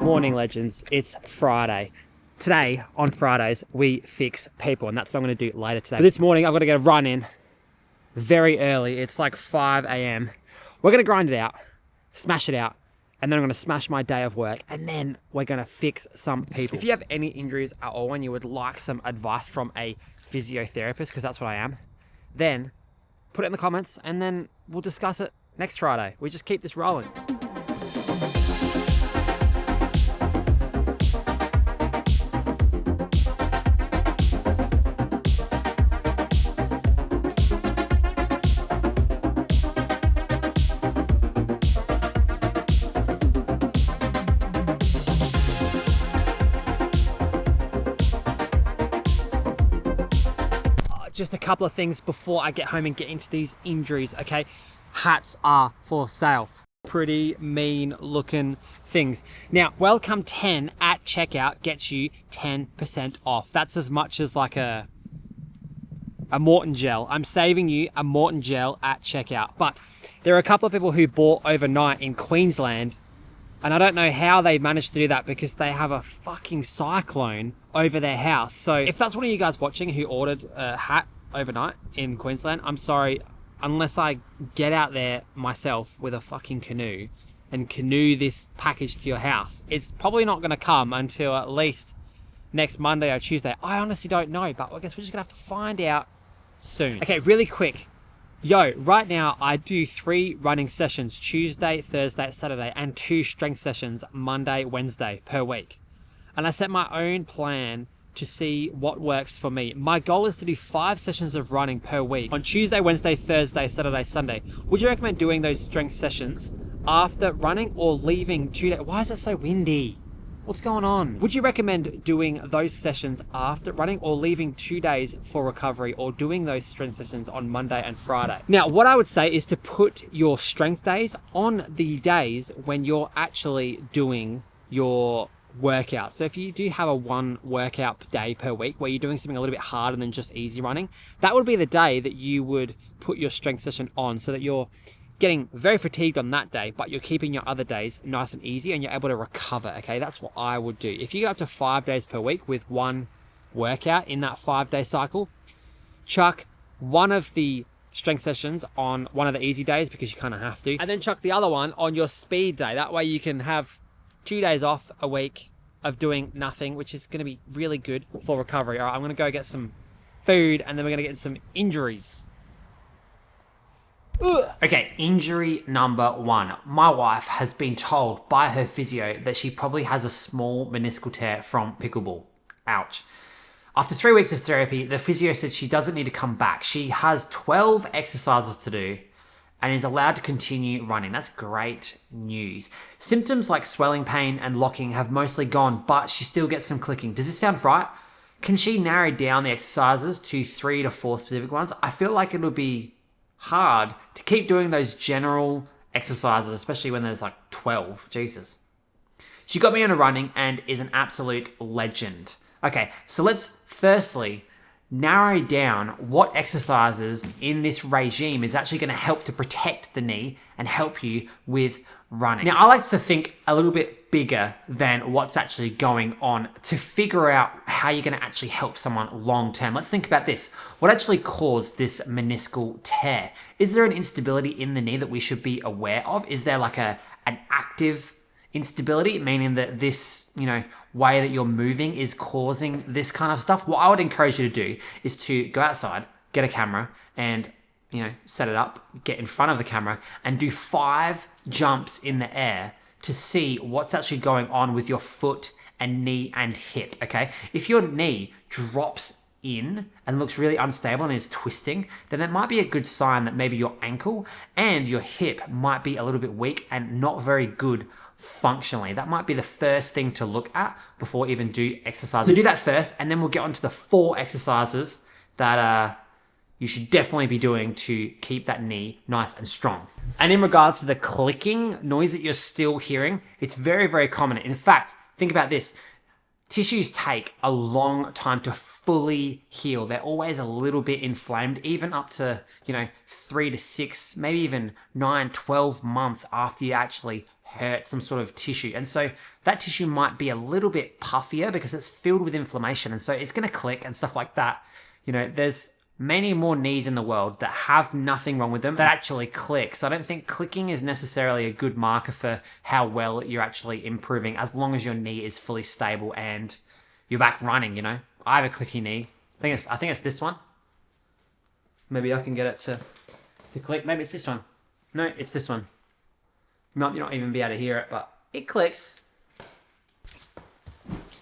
morning, legends. It's Friday. Today, on Fridays, we fix people, and that's what I'm going to do later today. But this morning, I've got to get a run in very early. It's like 5 a.m. We're going to grind it out, smash it out, and then I'm going to smash my day of work, and then we're going to fix some people. If you have any injuries at all and you would like some advice from a physiotherapist, because that's what I am, then put it in the comments, and then we'll discuss it next Friday. We just keep this rolling. Just a couple of things before I get home and get into these injuries, okay? Hats are for sale. Pretty mean looking things. Now, Welcome 10 at checkout gets you 10% off. That's as much as like a Morton gel. I'm saving you a Morton gel at checkout. But there are a couple of people who bought overnight in Queensland, and I don't know how they managed to do that because they have a fucking cyclone over their house. So if that's one of you guys watching who ordered a hat overnight in Queensland, I'm sorry, unless I get out there myself with a fucking canoe and canoe this package to your house, it's probably not going to come until at least next Monday or Tuesday. I honestly don't know, but I guess we're just going to have to find out soon. Okay, really quick. Yo, right now I do 3 running sessions, Tuesday, Thursday, Saturday, and 2 strength sessions, Monday, Wednesday per week. And I set my own plan to see what works for me. My goal is to do 5 sessions of running per week on Tuesday, Wednesday, Thursday, Saturday, Sunday. Would you recommend doing those strength sessions after running or leaving 2 days? Why is it so windy? What's going on? Would you recommend doing those sessions after running or leaving 2 days for recovery, or doing those strength sessions on Monday and Friday? Now, what I would say is to put your strength days on the days when you're actually doing your workout. So if you do have a 1 workout day per week where you're doing something a little bit harder than just easy running, that would be the day that you would put your strength session on, so that you're getting very fatigued on that day, but you're keeping your other days nice and easy and you're able to recover, okay? That's what I would do. If you go up to 5 days per week with 1 workout in that 5-day cycle, chuck one of the strength sessions on one of the easy days because you kind of have to, and then chuck the other one on your speed day. That way you can have 2 days off a week of doing nothing, which is going to be really good for recovery. All right, I'm going to go get some food and then we're going to get some injuries. Okay, injury number 1. My wife has been told by her physio that she probably has a small meniscal tear from pickleball. Ouch. After 3 weeks of therapy, the physio said she doesn't need to come back. She has 12 exercises to do and is allowed to continue running. That's great news. Symptoms like swelling pain and locking have mostly gone, but she still gets some clicking. Does this sound right? Can she narrow down the exercises to 3 to 4 specific ones? I feel like it'll be hard to keep doing those general exercises, especially when there's like 12. Jesus. She got me into running and is an absolute legend. Okay, so let's firstly narrow down what exercises in this regime is actually going to help to protect the knee and help you with running. Now, I like to think a little bit bigger than what's actually going on to figure out how you're going to actually help someone long term. Let's think about this. What actually caused this meniscal tear? Is there an instability in the knee that we should be aware of? Is there like an active instability, meaning that this, way that you're moving is causing this kind of stuff? What I would encourage you to do is to go outside, get a camera and, set it up, get in front of the camera and do 5 jumps in the air to see what's actually going on with your foot and knee and hip, okay? If your knee drops in and looks really unstable and is twisting, then that might be a good sign that maybe your ankle and your hip might be a little bit weak and not very good functionally. That might be the first thing to look at before even do exercises. So do that first, and then we'll get on to the 4 exercises that you should definitely be doing to keep that knee nice and strong. And in regards to the clicking noise that you're still hearing, it's very, very common. In fact, think about this. Tissues take a long time to fully heal. They're always a little bit inflamed, even up to, 3 to 6, maybe even 9, 12 months after you actually hurt some sort of tissue. And so that tissue might be a little bit puffier because it's filled with inflammation. And so it's going to click and stuff like that. You know, there's many more knees in the world that have nothing wrong with them that actually click. So I don't think clicking is necessarily a good marker for how well you're actually improving, as long as your knee is fully stable and you're back running, you know. I have a clicky knee. I think it's this one. Maybe I can get it to click. Maybe it's this one. No, it's this one. You might not even be able to hear it, but it clicks.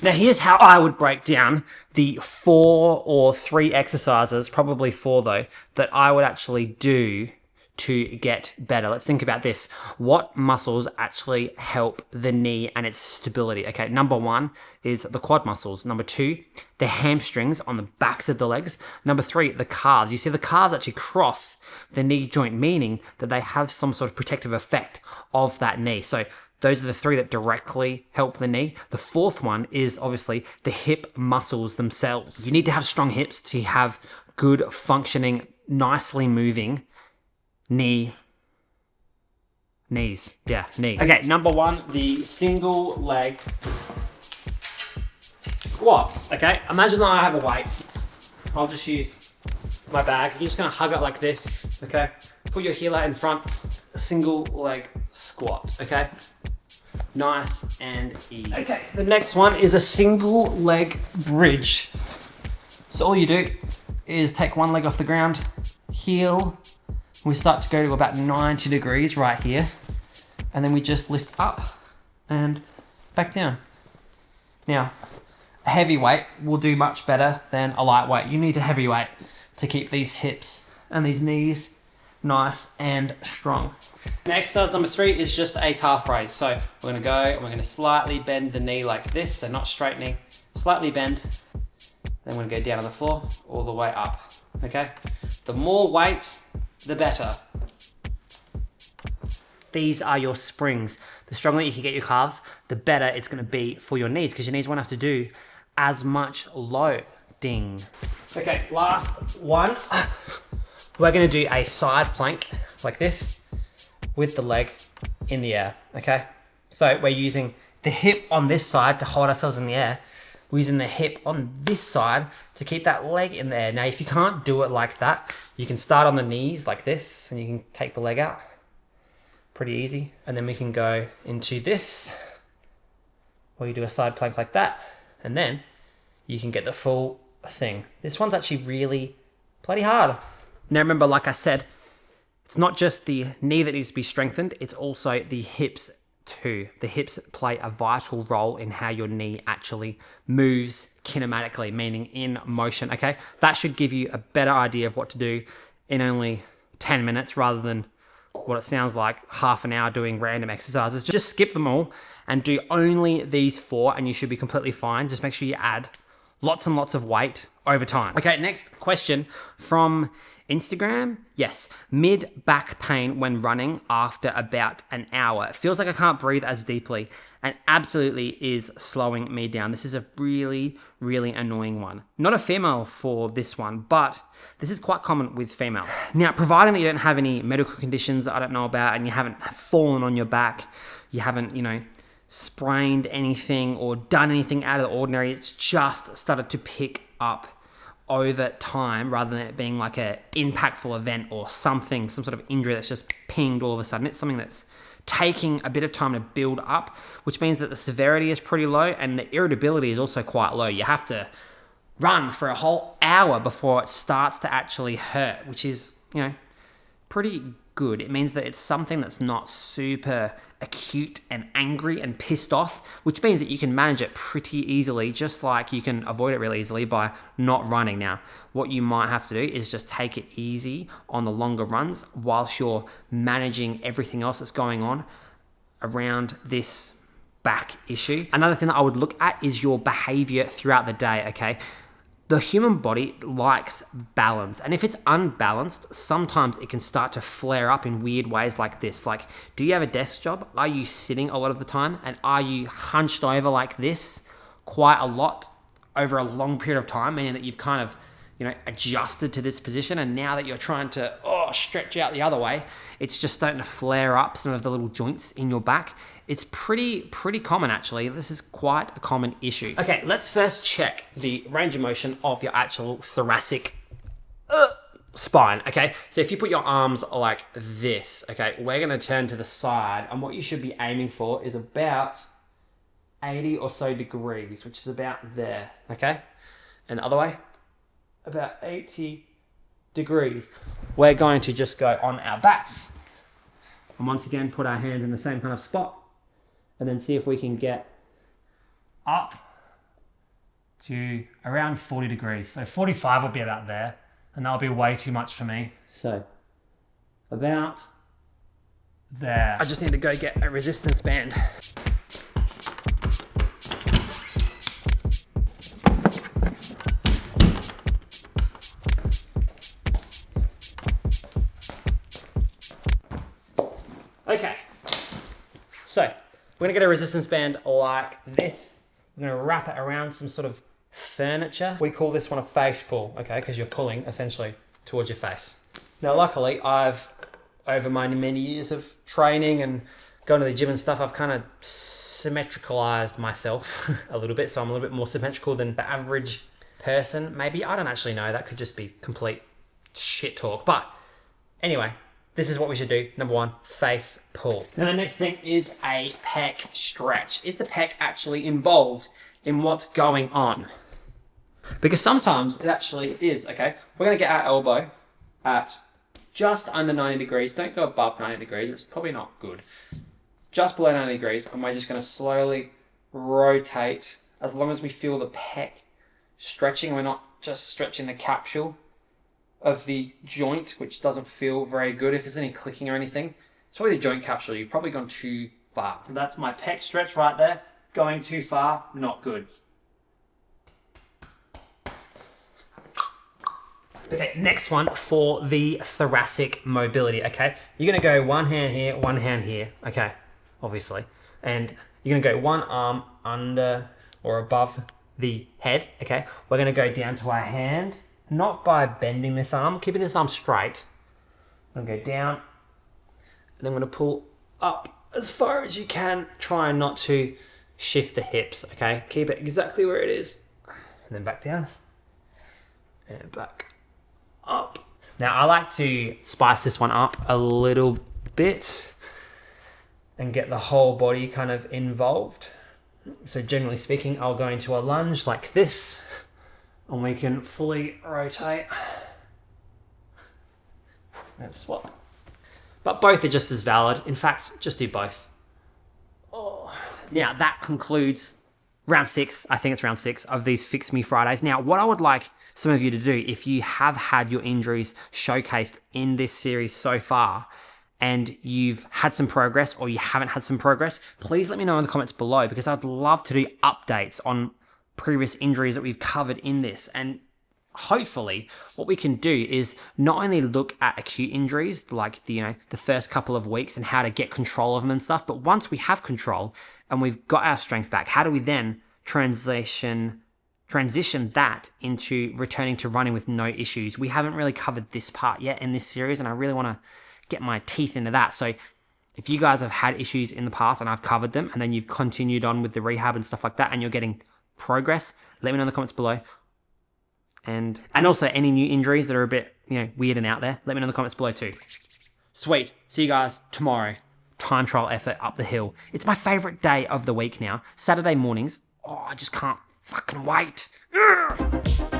Now here's how I would break down the 4 or 3 exercises, probably 4 though, that I would actually do to get better. Let's think about this. What muscles actually help the knee and its stability? Okay, number 1 is the quad muscles. Number 2, the hamstrings on the backs of the legs. Number 3, the calves. You see the calves actually cross the knee joint, meaning that they have some sort of protective effect of that knee. So those are the 3 that directly help the knee. The 4th one is obviously the hip muscles themselves. You need to have strong hips to have good functioning, nicely moving knees. Yeah, knees. Okay, number 1, the single leg squat. Okay, imagine that I have a weight. I'll just use my bag. You're just gonna hug it like this, okay? Put your heel out in front, single leg squat, okay? Nice and easy. Okay, the next one is a single leg bridge. So all you do is take one leg off the ground, heel, we start to go to about 90 degrees right here, and then we just lift up and back down. Now, a heavy weight will do much better than a light weight. You need a heavy weight to keep these hips and these knees nice and strong. Now, exercise number 3 is just a calf raise. So we're gonna go and we're gonna slightly bend the knee like this, so not straightening, slightly bend. Then we're gonna go down on the floor, all the way up, okay? The more weight, the better. These are your springs. The stronger you can get your calves, the better it's gonna be for your knees, because your knees won't have to do as much loading. Okay, last one. We're gonna do a side plank like this with the leg in the air, okay? So we're using the hip on this side to hold ourselves in the air. We're using the hip on this side to keep that leg in the air. Now, if you can't do it like that, you can start on the knees like this and you can take the leg out. Pretty easy. And then we can go into this, or you do a side plank like that, and then you can get the full thing. This one's actually really bloody hard. Now remember, like I said, it's not just the knee that needs to be strengthened, it's also the hips too. The hips play a vital role in how your knee actually moves kinematically, meaning in motion, okay? That should give you a better idea of what to do in only 10 minutes rather than what it sounds like half an hour doing random exercises. Just skip them all and do only these 4 and you should be completely fine. Just make sure you add lots and lots of weight over time. Okay, next question from Instagram. Yes, mid back pain when running after about an hour. It feels like I can't breathe as deeply and absolutely is slowing me down. This is a really, really annoying one. Not a female for this one, but this is quite common with females. Now, providing that you don't have any medical conditions that I don't know about and you haven't fallen on your back, you haven't, sprained anything or done anything out of the ordinary, it's just started to pick up over time rather than it being like a impactful event or something, some sort of injury that's just pinged all of a sudden. It's something that's taking a bit of time to build up, which means that the severity is pretty low and the irritability is also quite low. You have to run for a whole hour before it starts to actually hurt, which is, pretty good. It means that it's something that's not super acute and angry and pissed off, which means that you can manage it pretty easily, just like you can avoid it really easily by not running. Now, what you might have to do is just take it easy on the longer runs whilst you're managing everything else that's going on around this back issue. Another thing that I would look at is your behavior throughout the day, okay? The human body likes balance, and if it's unbalanced, sometimes it can start to flare up in weird ways like this. Like, do you have a desk job? Are you sitting a lot of the time? And are you hunched over like this quite a lot over a long period of time, meaning that you've kind of, adjusted to this position, and now that you're trying to stretch out the other way, it's just starting to flare up some of the little joints in your back. It's pretty common actually. This is quite a common issue. Okay, let's first check the range of motion of your actual thoracic spine, okay? So if you put your arms like this, okay, we're gonna turn to the side, and what you should be aiming for is about 80 or so degrees, which is about there, okay? And the other way, about 80 degrees. We're going to just go on our backs. And once again, put our hands in the same kind of spot, and then see if we can get up to around 40 degrees. So 45 will be about there, and that'll be way too much for me. So about there. I just need to go get a resistance band. Okay, so we're gonna get a resistance band like this. We're gonna wrap it around some sort of furniture. We call this one a face pull, okay, because you're pulling essentially towards your face. Now, luckily, over my many years of training and going to the gym and stuff, I've kind of symmetricalized myself a little bit, so I'm a little bit more symmetrical than the average person. Maybe, I don't actually know, that could just be complete shit talk. But anyway, this is what we should do. Number one, face pull. Now the next thing is a pec stretch. Is the pec actually involved in what's going on? Because sometimes it actually is, okay? We're gonna get our elbow at just under 90 degrees. Don't go above 90 degrees, it's probably not good. Just below 90 degrees, and we're just gonna slowly rotate as long as we feel the pec stretching. We're not just stretching the capsule of the joint, which doesn't feel very good. If there's any clicking or anything, it's probably the joint capsule. You've probably gone too far. So that's my pec stretch right there. Going too far, not good. Okay, next one for the thoracic mobility, okay? You're gonna go one hand here, okay, obviously. And you're gonna go one arm under or above the head, okay? We're gonna go down to our hand, not by bending this arm, keeping this arm straight. I'm gonna go down, and then I'm gonna pull up as far as you can, trying not to shift the hips, okay? Keep it exactly where it is. And then back down, and back up. Now I like to spice this one up a little bit and get the whole body kind of involved. So generally speaking, I'll go into a lunge like this, and we can fully rotate and swap. But both are just as valid. In fact, just do both. Oh. Now that concludes round 6, I think it's round 6 of these Fix Me Fridays. Now, what I would like some of you to do, if you have had your injuries showcased in this series so far, and you've had some progress or you haven't had some progress, please let me know in the comments below, because I'd love to do updates on previous injuries that we've covered in this. And hopefully what we can do is not only look at acute injuries like the first couple of weeks and how to get control of them and stuff, but once we have control and we've got our strength back, how do we then transition that into returning to running with no issues? We haven't really covered this part yet in this series, and I really want to get my teeth into that. So if you guys have had issues in the past and I've covered them, and then you've continued on with the rehab and stuff like that, and you're getting progress, let me know in the comments below. And also any new injuries that are a bit weird and out there, let me know in the comments below too. Sweet. See you guys tomorrow. Time trial effort up the hill. It's my favorite day of the week now. Saturday mornings. Oh, I just can't fucking wait. Ugh.